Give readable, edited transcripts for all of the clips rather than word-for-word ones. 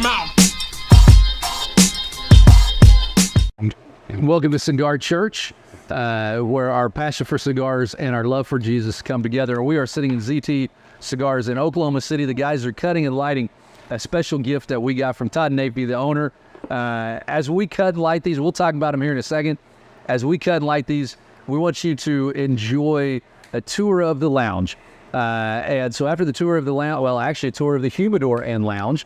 mouth. Welcome to Cigar Church, where our passion for cigars and our love for Jesus come together. We are sitting in ZT Cigars in Oklahoma City. The guys are cutting and lighting a special gift that we got from Todd Napey, the owner. As we cut and light these, we'll talk about them here in a second. As we cut and light these, we want you to enjoy a tour of the lounge. And so after the tour of the lounge, well, actually a tour of the humidor and lounge.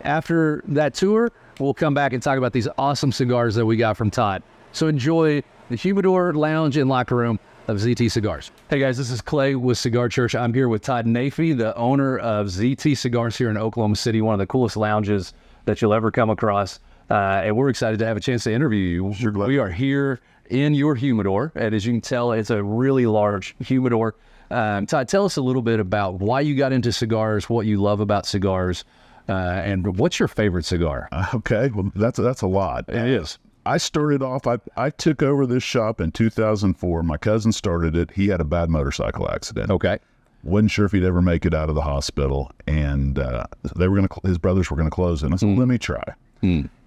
After that tour, we'll come back and talk about these awesome cigars that we got from Todd. So enjoy the humidor, lounge, and locker room of ZT Cigars. Hey guys, this is Clay with Cigar Church. I'm here with Todd Napey, the owner of ZT Cigars here in Oklahoma City, one of the coolest lounges that you'll ever come across. And we're excited to have a chance to interview you. Sure, glad. We are here in your humidor, and as you can tell, it's a really large humidor. Todd, tell us a little bit about why you got into cigars, what you love about cigars, and what's your favorite cigar? Okay, well, that's a lot. It is. I started off, I took over this shop in 2004. My cousin started it. He had a bad motorcycle accident. Okay. Wasn't sure if he'd ever make it out of the hospital, and they were going to, his brothers were going to close it. And I said, let me try.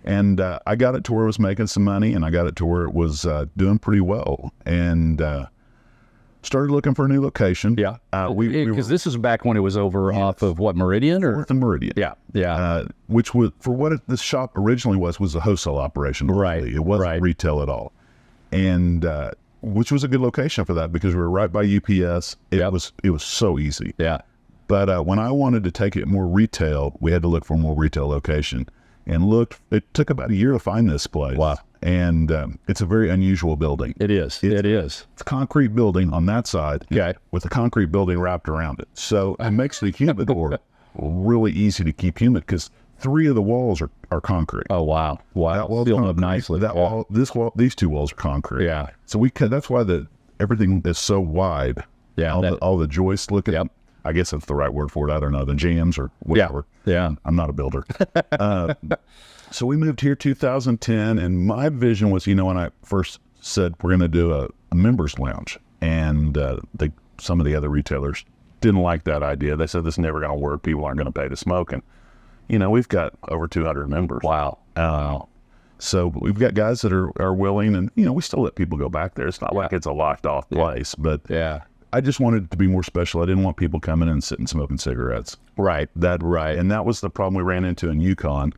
And I got it to where it was making some money, and I got it to where it was doing pretty well, and started looking for a new location. Yeah, because this is back when it was over off of what, Meridian or the Meridian? Yeah, yeah. Which was for what this shop originally was a wholesale operation. Right, it wasn't retail at all, and which was a good location for that because we were right by UPS. It was so easy. Yeah, but when I wanted to take it more retail, we had to look for a more retail location. And looked, it took about a year to find this place. Wow. And it's a very unusual building. It is. It's a concrete building on that side, with a concrete building wrapped around it. So it makes the humidor really easy to keep humid because 3 of the walls are concrete. Oh, wow. Wow. That wall's filled up nicely. That wall, this wall, these 2 walls are concrete. Yeah. So that's why everything is so wide. Yeah. All the joists look at, I guess that's the right word for it. I don't know, the jams or whatever. Yeah. I'm not a builder. So we moved here 2010, and my vision was, when I first said we're going to do a members lounge, and some of the other retailers didn't like that idea. They said this is never going to work. People aren't going to pay to smoke. And, we've got over 200 members. Wow. So we've got guys that are willing, and, we still let people go back there. It's not like it's a locked off place, but I just wanted it to be more special. I didn't want people coming in and sitting smoking cigarettes. Right. And that was the problem we ran into in Yukon.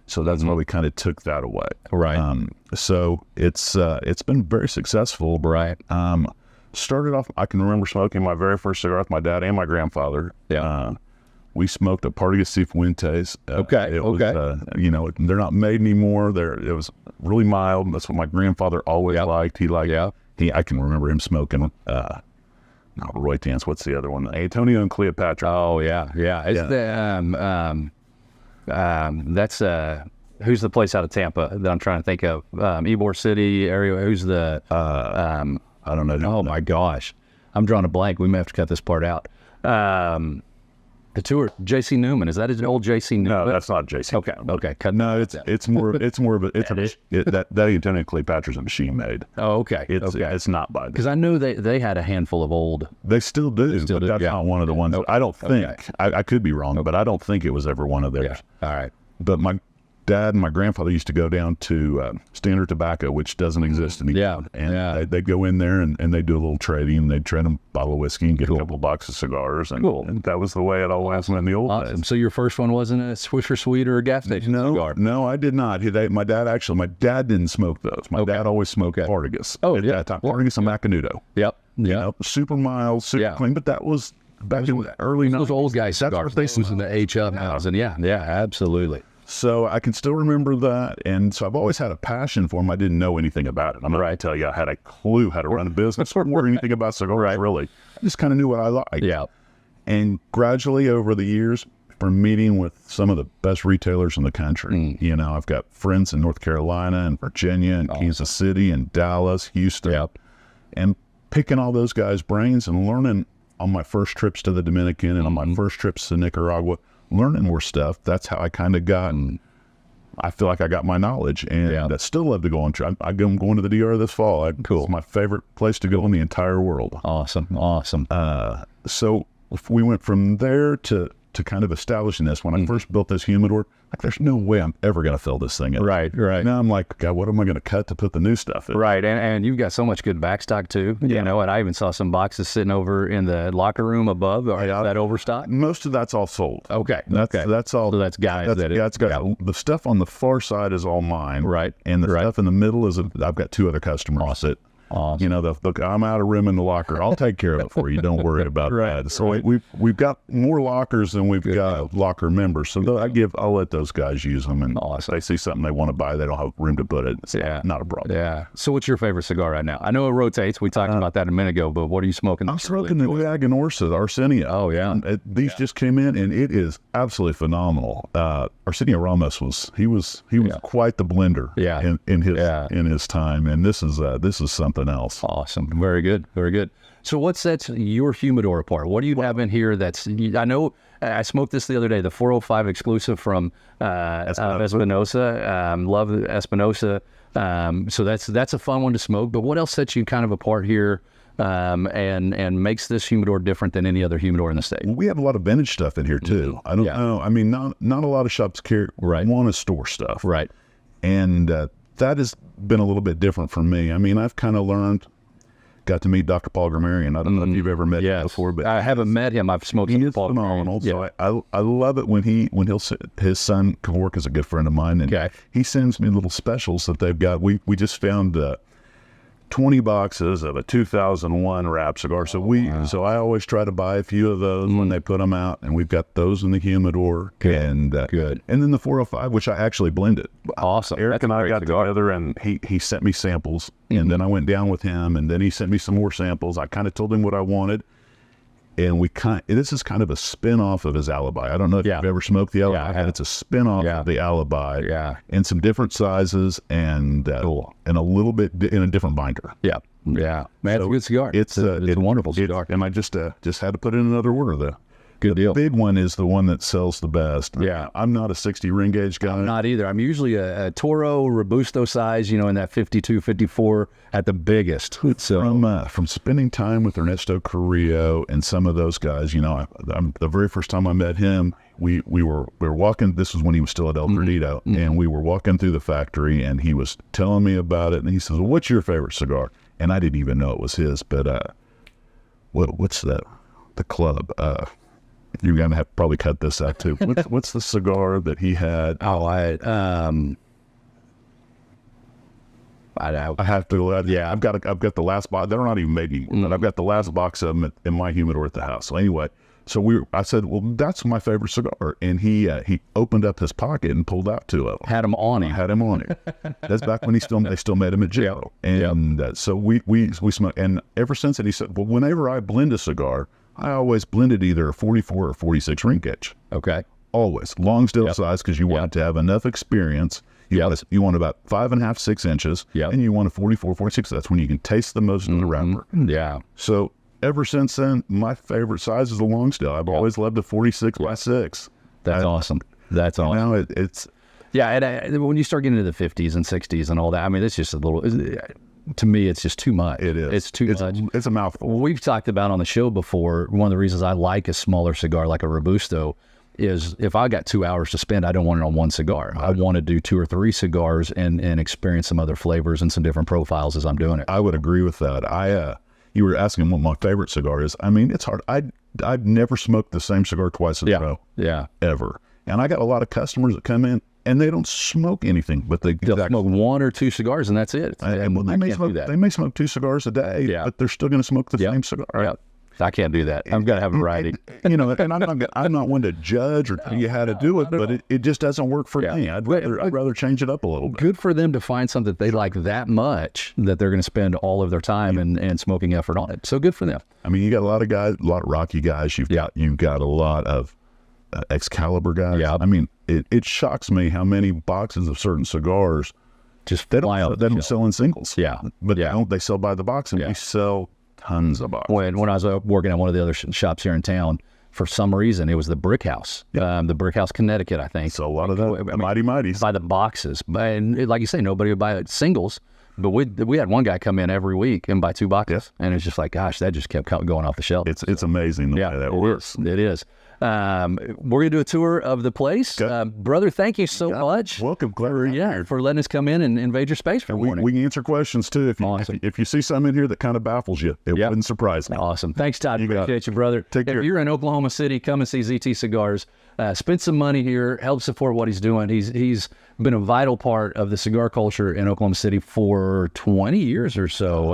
So that's why we kind of took that away. Right. So it's been very successful. Right. Started off, I can remember smoking my very first cigar with my dad and my grandfather. Yeah. We smoked a Partagas Cifuentes. Okay. Was, they're not made anymore. It was really mild. That's what my grandfather always liked. He liked. Yeah. I can remember him smoking. Not Roy Tance. What's the other one? Antonio and Cleopatra. Oh yeah. It's the that's who's the place out of Tampa that I'm trying to think of? Ybor City area. Who's the? I don't know. Oh my gosh, I'm drawing a blank. We may have to cut this part out. The tour, J.C. Newman. Is that an old J.C. Newman? No, that's not J.C. Okay. No, it's more of that Antonio Cleopatra's a machine made. Oh, okay. It's not by them. Because I know they had a handful of old. They still do. But that's not one of the ones. I don't think. I could be wrong, but I don't think it was ever one of theirs. All right. But my dad and my grandfather used to go down to Standard Tobacco, which doesn't exist anymore. They'd go in there and they'd do a little trading, and they'd trade them a bottle of whiskey and get a couple of boxes of cigars. And that was the way it always went in the old days. So your first one wasn't a Swisher Sweet or a gas station cigar? No, I did not. My dad didn't smoke those. My dad always smoked Partagas. Oh, at that time. Partagas and Macanudo. Yep. Super mild, super clean, but that was back in the early 90s. Those old guy cigars. Those in the H-Up house. And absolutely. So I can still remember that, and so I've always had a passion for them. I didn't know anything about it. I'm not going to tell you I had a clue how to run a business or anything about cigars, really. I just kind of knew what I liked. Yeah. And gradually over the years, from meeting with some of the best retailers in the country, I've got friends in North Carolina and Virginia and Kansas City and Dallas, Houston, and picking all those guys' brains and learning on my first trips to the Dominican and on my first trips to Nicaragua, learning more stuff. That's how I kind of got, and I feel like I got my knowledge, and I still love to go on trip. I'm going to the DR this fall. Cool. It's my favorite place to go in the entire world. Awesome. So we went from there to to kind of establishing this. When I first built this humidor, like there's no way I'm ever going to fill this thing up. Right. Now I'm like, God, what am I going to cut to put the new stuff in? Right, and you've got so much good backstock too, you know, and I even saw some boxes sitting over in the locker room above. Or is that overstock? Most of that's all sold. Okay, That's all. So that's guys. It's got the stuff on the far side is all mine. Right. And the stuff in the middle is I've got 2 other customers that, you know, look, I'm out of room in the locker. I'll take care of it for you. Don't worry about that. So we've got more lockers than we've got locker members. So I'll let those guys use them. And if they see something they want to buy, they don't have room to put it. It's not a problem. Yeah. So what's your favorite cigar right now? I know it rotates. We talked about that a minute ago, but what are you smoking? I'm smoking the Aganorsa, the Arsenio. Oh, yeah. These just came in, and it is absolutely phenomenal. Arsenio Ramos was quite the blender in his time, and this is something else. Awesome. Very good. Very good. So what sets your humidor apart? What do you have in here I know I smoked this the other day, the 405 exclusive from Espinosa. Love Espinosa. So that's a fun one to smoke. But what else sets you kind of apart here and makes this humidor different than any other humidor in the state? We have a lot of vintage stuff in here too. I don't know. I mean, not a lot of shops want to store stuff. Right. And that has been a little bit different for me. I mean, I've kind of got to meet Dr. Paul Grammarian. I don't know if you've ever met him before, but I haven't met him. I've smoked he is Paul phenomenal. So I love it when his son Kavork is a good friend of mine, and he sends me little specials that they've got. We just found 20 boxes of a 2001 wrap cigar. So I always try to buy a few of those when they put them out, and we've got those in the humidor. And then the 405, which I actually blended. Awesome. Eric and I got together, and he sent me samples, and then I went down with him, and then he sent me some more samples. I kind of told him what I wanted. And this is kind of a spin-off of his Alibi. I don't know if you've ever smoked the Alibi. Yeah, it's a spin-off of the Alibi. Yeah. In some different sizes and a little bit in a different binder. Yeah. Yeah. Man, it's a good cigar. It's a wonderful cigar. And I just had to put in another order. Good deal. The big one is the one that sells the best. Yeah. I'm not a 60 ring gauge guy. I'm not either. I'm usually a Toro Robusto size, you know, in that 52, 54 at the biggest. So from spending time with Ernesto Carrillo and some of those guys, you know, the very first time I met him, we were walking. This was when he was still at El Perdido, and we were walking through the factory, and he was telling me about it, and he says, well, "What's your favorite cigar?" And I didn't even know it was his, but what's that? The club. You're gonna have to probably cut this out too. What's the cigar that he had? I have to. I've got the last box. They're not even made anymore, but I've got the last box of them in my humidor at the house. So anyway, I said, well, that's my favorite cigar, and he opened up his pocket and pulled out 2 of them. had him on him. Had him on him. That's back when they still made him at jail. And so we smoked. And ever since then, he said, well, whenever I blend a cigar, I always blended either a 44 or 46 ring gauge. Okay. Always. Long still size, because you want to have enough experience. You want about 5.5, 6 inches. And you want a 44, 46. That's when you can taste the most of the wrapper. Yeah. So ever since then, my favorite size is the long still. I've always loved the 46 by 6. That's awesome. That's awesome. Now it's... Yeah, and when you start getting into the 50s and 60s and all that, I mean, it's just a little... To me, it's just too much. It is. It's too much. It's a mouthful. We've talked about on the show before, one of the reasons I like a smaller cigar like a Robusto is if I got 2 hours to spend, I don't want it on one cigar. I want to do 2 or 3 cigars and experience some other flavors and some different profiles as I'm doing it. I would agree with that. You were asking what my favorite cigar is. I mean, it's hard. I've never smoked the same cigar twice in a row. Yeah. Ever. And I got a lot of customers that come in, and they don't smoke anything, but they'll smoke 1 or 2 cigars, and that's it. They may smoke 2 cigars a day, but they're still going to smoke the same cigar. Yeah. I can't do that. I've got to have a variety. You know, and I'm not one to judge or tell you how to do it, but it just doesn't work for me. I'd rather change it up a little bit. Good for them to find something that they like that much that they're going to spend all of their time and smoking effort on it. So good for them. I mean, you got a lot of guys, a lot of Rocky guys. You've got a lot of Excalibur guys. Yeah. I mean, it shocks me how many boxes of certain cigars they don't sell in singles. Yeah. But they sell by the box, and we sell tons of boxes. When I was working at one of the other shops here in town, for some reason, it was the Brick House, the Brick House, Connecticut, I think. So a lot of that, mighties. By the boxes. And like you say, nobody would buy singles. But we had one guy come in every week and buy 2 boxes. And it's just like, gosh, that just kept going off the shelf. It's amazing the way that works. It is. We're going to do a tour of the place. Brother, thank you so much. Welcome, Claire. For letting us come in and invade your space for a morning. We can answer questions too. If you see something in here that kind of baffles you, it wouldn't surprise me. Awesome. Thanks, Todd. Appreciate you, brother. Take care. If you're in Oklahoma City, come and see ZT Cigars. Spend some money here. Help support what he's doing. He's been a vital part of the cigar culture in Oklahoma City for 20 years or so.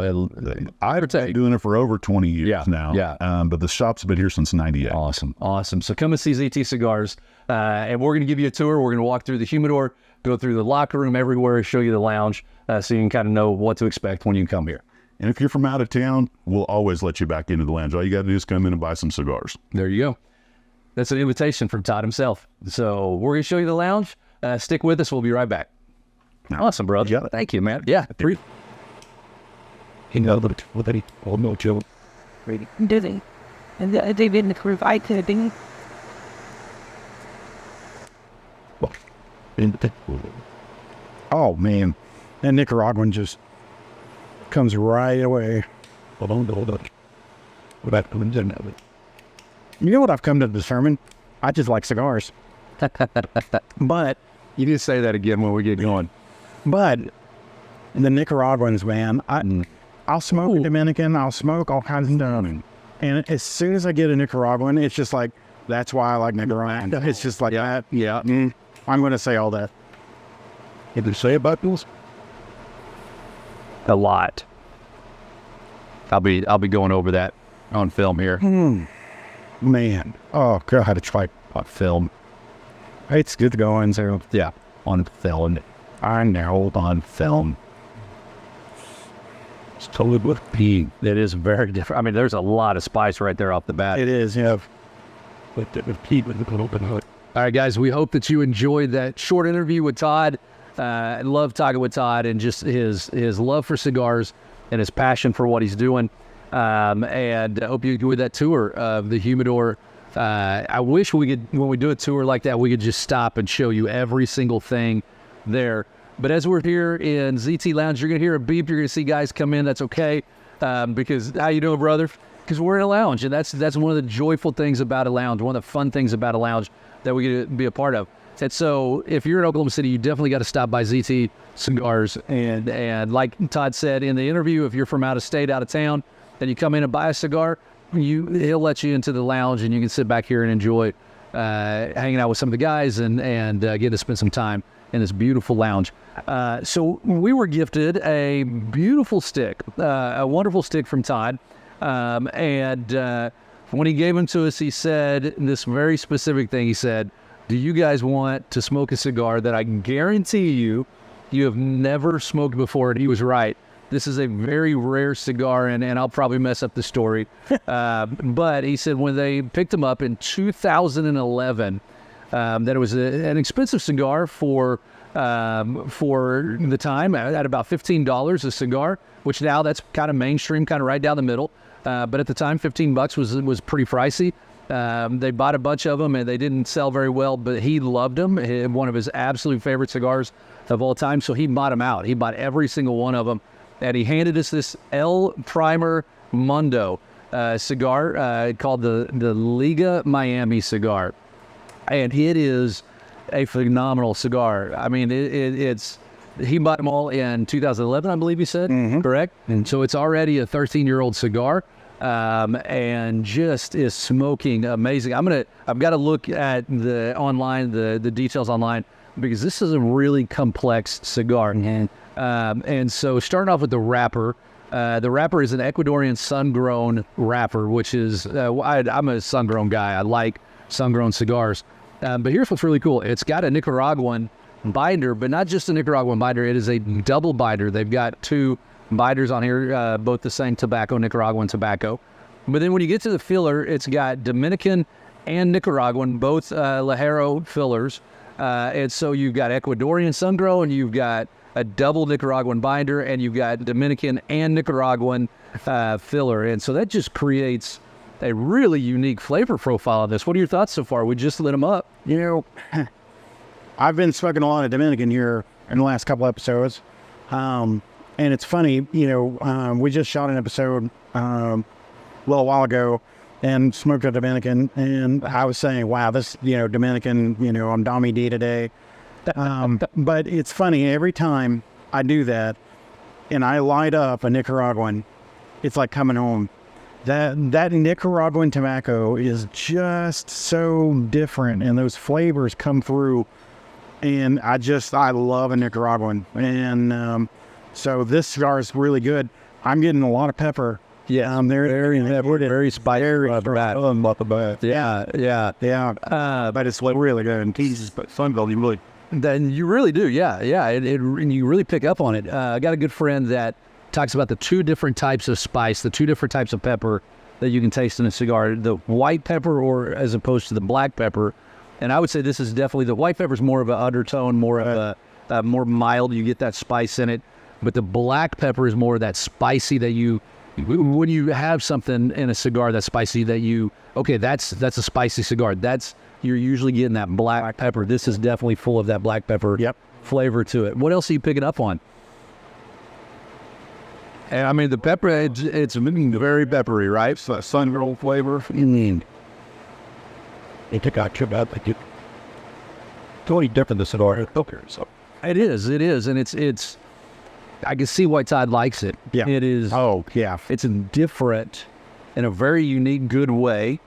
I've been doing it for over 20 years now. Yeah. But the shop's been here since 98. Awesome. So come and see ZT Cigars. And we're going to give you a tour. We're going to walk through the humidor, go through the locker room everywhere, show you the lounge, so you can kind of know what to expect when you come here. And if you're from out of town, we'll always let you back into the lounge. All you got to do is come in and buy some cigars. There you go. That's an invitation from Todd himself. So we're going to show you the lounge. Stick with us. We'll be right back. Awesome, brother. Yeah. Thank you, man. Yeah. Did they? And they've been provided. Oh man, that Nicaraguan just comes right away. You know what I've come to determine? I just like cigars. But You need to say that again when we get going. But the Nicaraguans, man, I'll smoke a Dominican, I'll smoke all kinds of stuff. And as soon as I get a Nicaraguan, it's just like, that's why I like Nicaraguan. It's just like that. Yeah. I'm going to say all that. Did you say about those? A lot. I'll be going over that on film here. Man. Oh, God, it's like On film. it's good going. So, Yeah. On film. I know. On film. It's totally with pea. It is very different. I mean, there's a lot of spice right there off the bat. It is, yeah. All right, guys, we hope that you enjoyed that short interview with Todd. I love talking with Todd and just his love for cigars and his passion for what he's doing. And I hope you enjoyed that tour of the humidor. I wish we could, when we do a tour like that, we could just stop and show you every single thing there. But as we're here in ZT Lounge, you're going to hear a beep. You're going to see guys come in. That's okay. Because how you doing, brother? Because we're in a lounge, and that's one of the joyful things about a lounge, one of the fun things about a lounge that we get to be a part of. And so if you're in Oklahoma City, you definitely got to stop by ZT Cigars. And like Todd said in the interview, if you're from out of state, out of town, and you come in and buy a cigar, he'll let you into the lounge, and you can sit back here and enjoy hanging out with some of the guys and getting to spend some time in this beautiful lounge. So we were gifted a beautiful stick, a wonderful stick from Todd. And when he gave them to us, he said this very specific thing. He said, do you guys want to smoke a cigar that I guarantee you have never smoked before? And he was right. This is a very rare cigar, and I'll probably mess up the story. But he said when they picked him up in 2011, that it was an expensive cigar for the time, at about $15 a cigar, which now that's kind of mainstream, kind of right down the middle. But at the time, $15 was pretty pricey. They bought a bunch of them, and they didn't sell very well, but he loved them. One of his absolute favorite cigars of all time, so he bought them out. He bought every single one of them, and he handed us this El Primer Mundo cigar called the Liga Miami cigar. And it is a phenomenal cigar. I mean, he bought them all in 2011, I believe he said, correct? And so it's already a 13-year-old cigar, and just is smoking amazing. I've got to look at the details online, because this is a really complex cigar. And so starting off with the wrapper. The wrapper is an Ecuadorian sun-grown wrapper, which is, I'm a sun-grown guy. I like sun-grown cigars. But here's what's really cool. It's got a Nicaraguan binder, but not just a Nicaraguan binder. It is a double binder. They've got two binders on here, both the same tobacco, Nicaraguan tobacco. But then when you get to the filler, it's got Dominican and Nicaraguan, both Ligero fillers. And so you've got Ecuadorian sun-grown, you've got a double Nicaraguan binder, and you've got Dominican and Nicaraguan filler. And so that just creates a really unique flavor profile of this. What are your thoughts so far? We just lit them up. You know, I've been smoking a lot of Dominican here in the last couple episodes. And it's funny, you know, we just shot an episode a little while ago and smoked a Dominican. And I was saying, wow, this, Dominican, I'm Dommy D today. But it's funny, every time I do that and I light up a Nicaraguan, it's like coming home. That Nicaraguan tobacco is just so different, and those flavors come through. And I love a Nicaraguan. And so this cigar is really good. I'm getting a lot of pepper. Yeah, very spicy. But it's really good. Then you really do, and you really pick up on it. I got a good friend that talks about the two different types of spice, the two different types of pepper that you can taste in a cigar, the white pepper or as opposed to the black pepper. And I would say this is definitely, the white pepper is more of an undertone, more of a more mild, you get that spice in it. But the black pepper is more of that spicy that when you have something in a cigar that's spicy that's a spicy cigar. You're usually getting that black pepper. This is definitely full of that black pepper flavor to it. What else are you picking up on? And I mean, the pepper, it's very peppery, right? It's a sun-roll flavor. It's totally different than cigar. So. It is, and it's. I can see why Todd likes it. Yeah. It is. Oh, yeah. It's different in a very unique, good way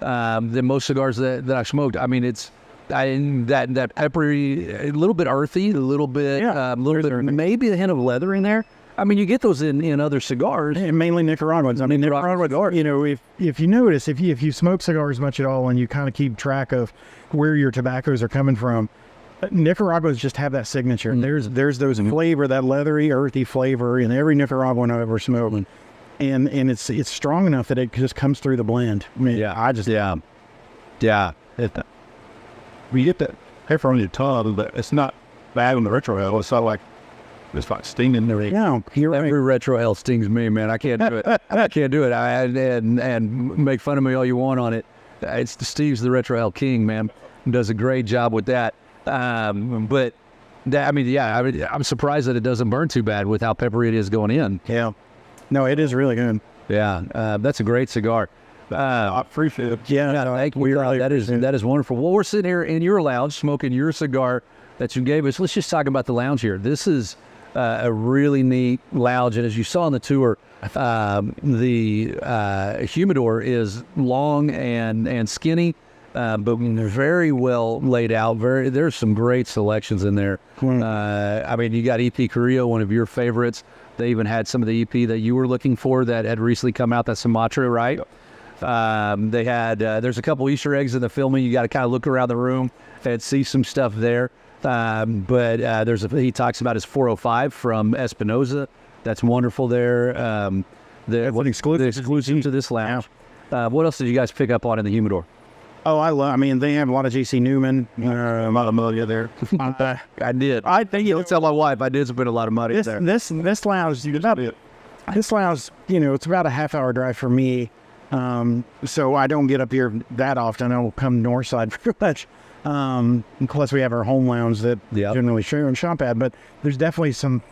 than most cigars that I've smoked. I mean, it's that peppery, a little bit earthy, a little bit, maybe a hint of leather in there. I mean, you get those in other cigars. And mainly Nicaraguans. I mean, Nicaraguans, if you notice, if you smoke cigars much at all and you kind of keep track of where your tobaccos are coming from, Nicaraguans just have that signature. There's those flavor, that leathery, earthy flavor in every Nicaraguan I've ever smoked. And it's strong enough that it just comes through the blend. I mean, We get that pepper on your tongue, but it's not bad on the retrohale. It's not like it's like stinging there. Yeah, every retrohale stings me, man. I can't do it. I can't do it. And make fun of me all you want on it. Steve's the retrohale king, man. Does a great job with that. I'm surprised that it doesn't burn too bad with how peppery it is going in. Yeah. No, it is really good. Yeah, that's a great cigar. I appreciate it. Yeah, thank you. That is wonderful. Well, we're sitting here in your lounge smoking your cigar that you gave us. Let's just talk about the lounge here. This is a really neat lounge, and as you saw on the tour, the humidor is long and skinny, but very well laid out. There's some great selections in there. I mean, you got EP Carrillo, one of your favorites. They even had some of the EP that you were looking for that had recently come out, that Sumatra, right? They had, there's a couple Easter eggs in the filming. You got to kind of look around the room and see some stuff there. But he talks about his 405 from Espinosa. That's wonderful there. Exclusive to this lounge. Yeah. What else did you guys pick up on in the humidor? Oh, I mean, they have a lot of J.C. Newman, a lot of money there. I did. I think let's tell my wife I did spend a lot of money there. This lounge, it's about a half-hour drive for me. So I don't get up here that often. I don't come north side very much. Plus we have our home lounge that generally shop at, but there's definitely some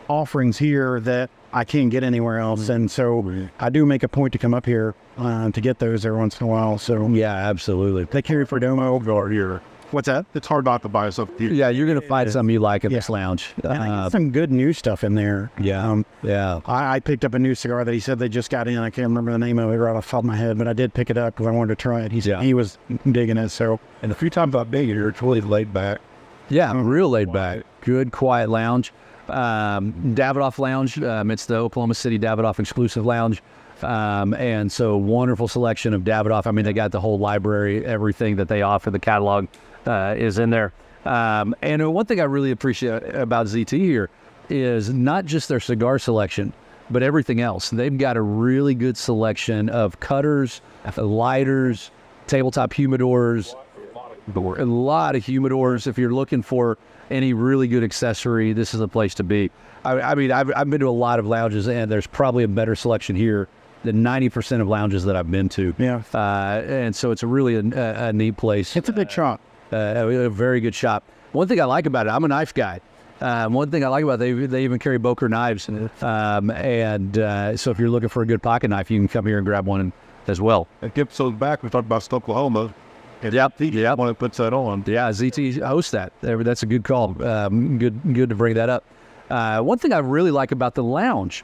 offerings here that I can't get anywhere else. And so I do make a point to come up here to get those every once in a while. So yeah, absolutely. They carry Perdomo here. What's that? It's hard not to buy something here. Yeah, you're going to find something you like in this lounge. Some good new stuff in there. Yeah, I picked up a new cigar that he said they just got in. I can't remember the name of it right off the top of my head, but I did pick it up because I wanted to try it. He was digging it. So, and a few times I've been here, it's really laid back. Yeah, real laid back. Good, quiet lounge. Davidoff Lounge. It's the Oklahoma City Davidoff exclusive lounge. And so wonderful selection of Davidoff. I mean, they got the whole library, everything that they offer, the catalog is in there. And one thing I really appreciate about ZT here is not just their cigar selection, but everything else. They've got a really good selection of cutters, lighters, tabletop humidors, a lot of humidors. If you're looking for any really good accessory, this is the place to be. I mean, I've been to a lot of lounges, and there's probably a better selection here than 90% of lounges that I've been to. Yeah. And so it's a really a neat place. It's a big shop. A very good shop. One thing I like about it, I'm a knife guy. One thing I like about it, they even carry Boker knives. So if you're looking for a good pocket knife, you can come here and grab one as well. And episodes back, we talked about Oklahoma. And Yep. One that puts that on. Yeah, ZT hosts that. That's a good call. Good to bring that up. One thing I really like about the lounge,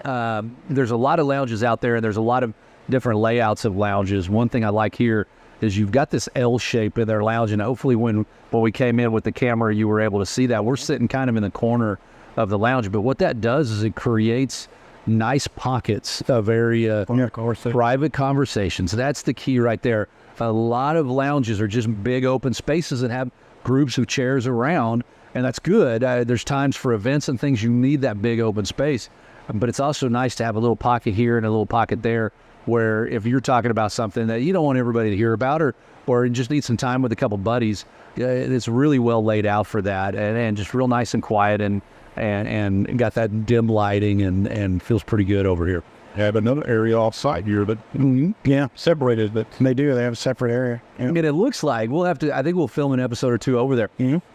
there's a lot of lounges out there, and there's a lot of different layouts of lounges. One thing I like here is you've got this L shape in their lounge, and hopefully when we came in with the camera, you were able to see that. We're sitting kind of in the corner of the lounge, but what that does is it creates nice pockets of area, private conversations. That's the key right there. A lot of lounges are just big open spaces that have groups of chairs around, and that's good. There's times for events and things you need that big open space, but it's also nice to have a little pocket here and a little pocket there where if you're talking about something that you don't want everybody to hear about or you just need some time with a couple buddies, it's really well laid out for that, and just real nice and quiet and got that dim lighting and feels pretty good over here. Have another area off-site here, but separated. But They do. They have a separate area. I mean, it looks like I think we'll film an episode or two over there.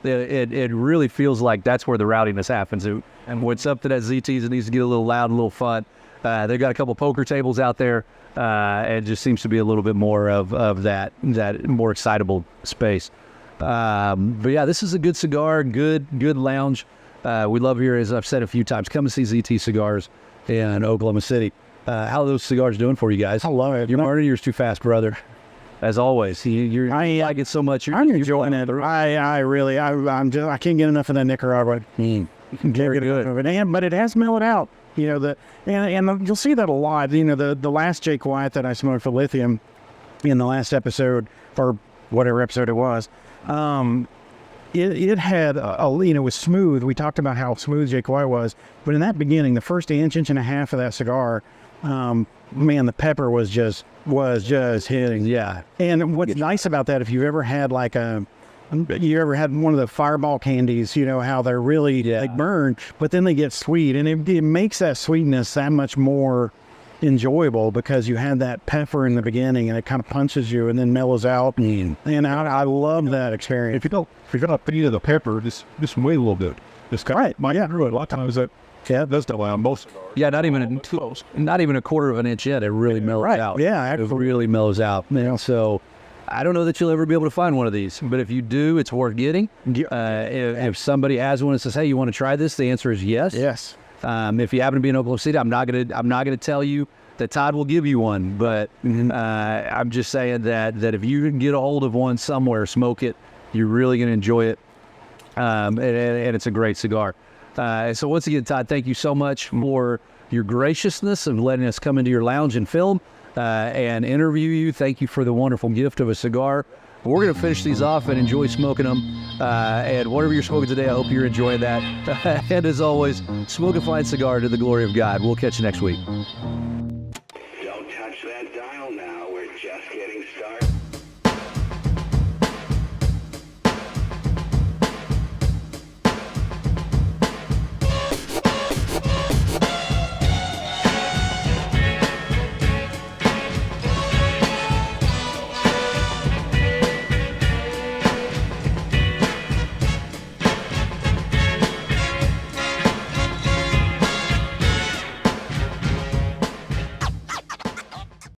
It really feels like that's where the rowdiness happens. And what's up to that ZTs, it needs to get a little loud and a little fun. They've got a couple poker tables out there. It just seems to be a little bit more of that more excitable space. But yeah, this is a good cigar, good lounge. We love here, as I've said a few times, come and see ZT Cigars in Oklahoma City. How are those cigars doing for you guys? I love it. Your martyr year's too fast, brother. As always, I like it so much. I'm enjoying it. I can't get enough of that Nicaraguan. Very good. But it has mellowed out. You'll see that a lot. The last Jay Quiet that I smoked for Lithium in the last episode, or whatever episode it was, it had it was smooth. We talked about how smooth Jay Quiet was, but in that beginning, the first inch and a half of that cigar, man, the pepper was just hitting. Yeah. And what's nice about that, if you've ever had you ever had one of the Fireball candies, how they're really they burn, but then they get sweet, and it makes that sweetness that much more enjoyable because you had that pepper in the beginning and it kind of punches you and then mellows out. And I love that experience. if you're gonna feed the pepper, just wait a little bit. Just kind of through it. A lot of times that does allow most cigars. Yeah, not even a quarter of an inch yet. It really mellows out. Yeah, it really mellows out. So I don't know that you'll ever be able to find one of these, but if you do, it's worth getting. If somebody has one and says, "Hey, you want to try this?" the answer is yes. Yes. If you happen to be in Oklahoma City, I'm not gonna tell you that Todd will give you one, but I'm just saying that if you can get a hold of one somewhere, smoke it. You're really gonna enjoy it, and it's a great cigar. So once again, Todd, thank you so much for your graciousness of letting us come into your lounge and film and interview you. Thank you for the wonderful gift of a cigar. We're going to finish these off and enjoy smoking them. And whatever you're smoking today, I hope you're enjoying that. And as always, smoke a fine cigar to the glory of God. We'll catch you next week.